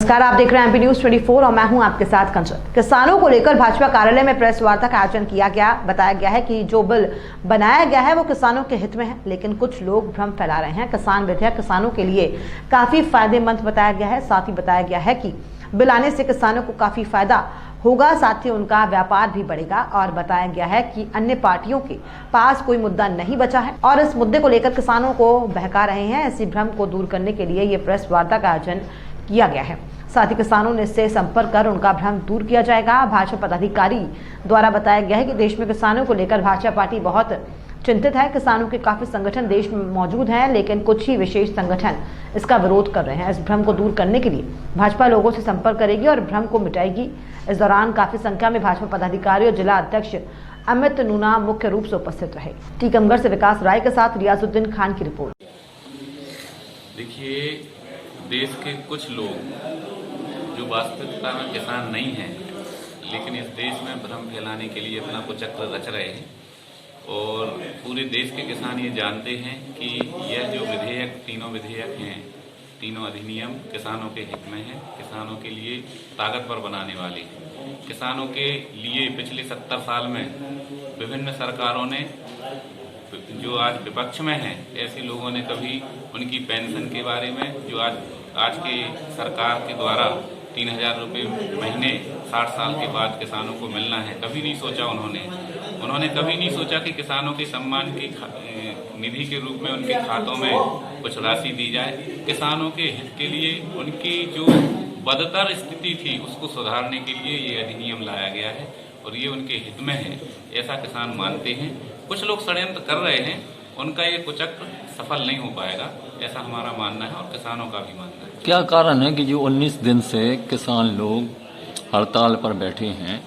नमस्कार, आप देख रहे हैं एमपी न्यूज 24 और मैं हूं आपके साथ कंचन। किसानों को लेकर भाजपा कार्यालय में प्रेस वार्ता का आयोजन किया गया। बताया गया है कि जो बिल बनाया गया है वो किसानों के हित में है, लेकिन कुछ लोग भ्रम फैला रहे हैं। किसान विधेयक किसानों के लिए काफी फायदेमंद बताया गया है। साथ ही बताया गया है कि बिल आने से किसानों को काफी फायदा होगा, साथ ही उनका व्यापार भी बढ़ेगा। और बताया गया है कि अन्य पार्टियों के पास कोई मुद्दा नहीं बचा है और इस मुद्दे को लेकर किसानों को बहका रहे हैं। ऐसी भ्रम को दूर करने के लिए ये प्रेस वार्ता का आयोजन किया गया है। साथ ही किसानों ने इससे संपर्क कर उनका भ्रम दूर किया जाएगा। भाजपा पदाधिकारी द्वारा बताया गया है कि देश में किसानों को लेकर भाजपा पार्टी बहुत चिंतित है। किसानों के काफी संगठन देश में मौजूद हैं, लेकिन कुछ ही विशेष संगठन इसका विरोध कर रहे हैं। इस भ्रम को दूर करने के लिए भाजपा लोगों से संपर्क करेगी और भ्रम को मिटाएगी। इस दौरान काफी संख्या में भाजपा पदाधिकारी और जिला अध्यक्ष अमित नूना मुख्य रूप से उपस्थित रहे। टीकमगढ़ से विकास राय के साथ रियाजुद्दीन खान की रिपोर्ट। देखिए, देश के कुछ लोग जो वास्तविकता में किसान नहीं हैं, लेकिन इस देश में भ्रम फैलाने के लिए अपना कुचक्र रच रहे हैं। और पूरे देश के किसान ये जानते हैं कि यह जो विधेयक, तीनों विधेयक हैं, तीनों अधिनियम किसानों के हित में हैं, किसानों के लिए ताकतवर बनाने वाले हैं। किसानों के लिए पिछले 70 साल में विभिन्न सरकारों ने, जो आज विपक्ष में हैं, ऐसे लोगों ने कभी उनकी पेंशन के बारे में, जो आज के सरकार के द्वारा 3000 रुपये महीने 60 साल के बाद किसानों को मिलना है, कभी नहीं सोचा। उन्होंने कभी नहीं सोचा कि किसानों के सम्मान की निधि के रूप में उनके खातों में कुछ राशि दी जाए। किसानों के हित के लिए, उनकी जो बदतर स्थिति थी उसको सुधारने के लिए ये अधिनियम लाया गया है और ये उनके हित में है, ऐसा किसान मानते हैं। कुछ लोग षड्यंत्र कर रहे हैं, उनका ये कुचक्र सफल नहीं हो पाएगा, ऐसा हमारा मानना है और किसानों का भी मानना है। क्या कारण है कि जो 19 दिन से किसान लोग हड़ताल पर बैठे हैं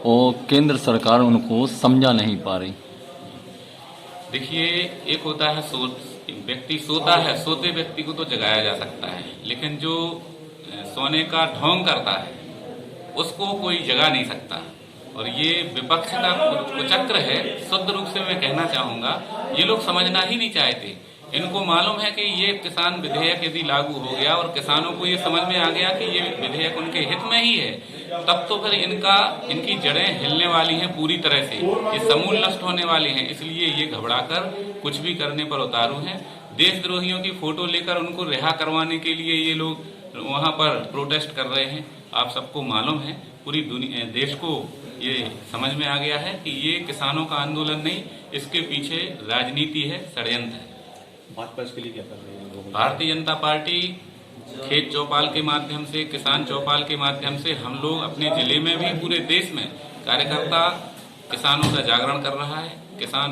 और केंद्र सरकार उनको समझा नहीं पा रही? देखिए, एक होता है व्यक्ति सोता है, सोते व्यक्ति को तो जगाया जा सकता है, लेकिन जो सोने का ढोंग करता है उसको कोई जगा नहीं सकता। और ये विपक्ष का कुचक्र है, शुद्ध रूप से मैं कहना चाहूंगा। ये लोग समझना ही नहीं चाहते। इनको मालूम है कि ये किसान विधेयक यदि लागू हो गया और किसानों को ये समझ में आ गया कि ये विधेयक उनके हित में ही है, तब तो फिर इनकी जड़ें हिलने वाली हैं पूरी तरह से, ये समूल नष्ट होने वाले हैं। इसलिए ये घबराकर कुछ भी करने पर उतारू हैं। देशद्रोहियों की फोटो लेकर उनको रिहा करवाने के लिए ये लोग वहां पर प्रोटेस्ट कर रहे हैं। आप सबको मालूम है, पूरी दुनिया, देश को ये समझ में आ गया है कि ये किसानों का आंदोलन नहीं, इसके पीछे राजनीति है, षड्यंत्र है। भाजपा इसके लिए क्या कर रही है? भारतीय जनता पार्टी खेत चौपाल के माध्यम से, किसान चौपाल के माध्यम से हम लोग अपने जिले में भी, पूरे देश में कार्यकर्ता किसानों का जागरण कर रहा है। किसान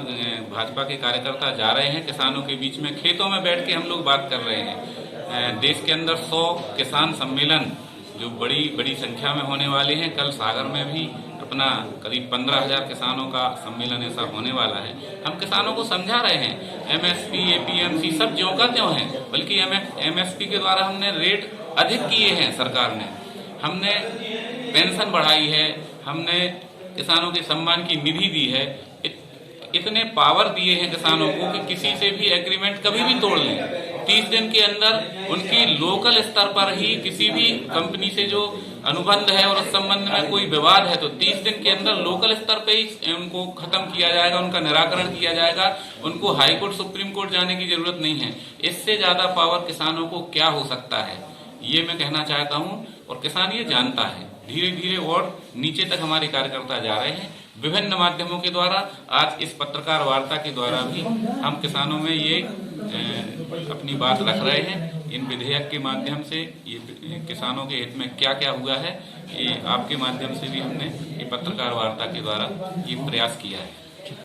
भाजपा के कार्यकर्ता जा रहे हैं किसानों के बीच में, खेतों में बैठ के हम लोग बात कर रहे हैं। देश के अंदर 100 किसान सम्मेलन जो बड़ी संख्या में होने वाले हैं। कल सागर में भी अपना करीब 15,000 किसानों का सम्मेलन ऐसा होने वाला है। हम किसानों को समझा रहे हैं, एमएसपी, एपीएमसी सब ज्यों का त्यों है, बल्कि एमएसपी के द्वारा हमने रेट अधिक किए हैं सरकार ने, हमने पेंशन बढ़ाई है, हमने किसानों के सम्मान की निधि दी है। इतने पावर दिए हैं किसानों को कि किसी से भी एग्रीमेंट कभी भी तोड़ लें। 30 दिन के अंदर उनकी लोकल स्तर पर ही किसी भी कंपनी से जो अनुबंध है और उस संबंध में कोई विवाद है तो 30 दिन के अंदर लोकल स्तर पे ही उनको खत्म किया जाएगा, उनका निराकरण किया जाएगा। उनको हाई कोर्ट, सुप्रीम कोर्ट जाने की जरूरत नहीं है। इससे ज्यादा पावर किसानों को क्या हो सकता है, ये मैं कहना चाहता हूँ। और किसान ये जानता है। धीरे धीरे और नीचे तक हमारे कार्यकर्ता जा रहे हैं विभिन्न माध्यमों के द्वारा। आज इस पत्रकार वार्ता के द्वारा भी हम किसानों में ये अपनी बात रख रहे हैं। इन विधेयक के माध्यम से ये किसानों के हित में क्या क्या हुआ है, ये आपके माध्यम से भी हमने ये पत्रकार वार्ता के द्वारा ये प्रयास किया है।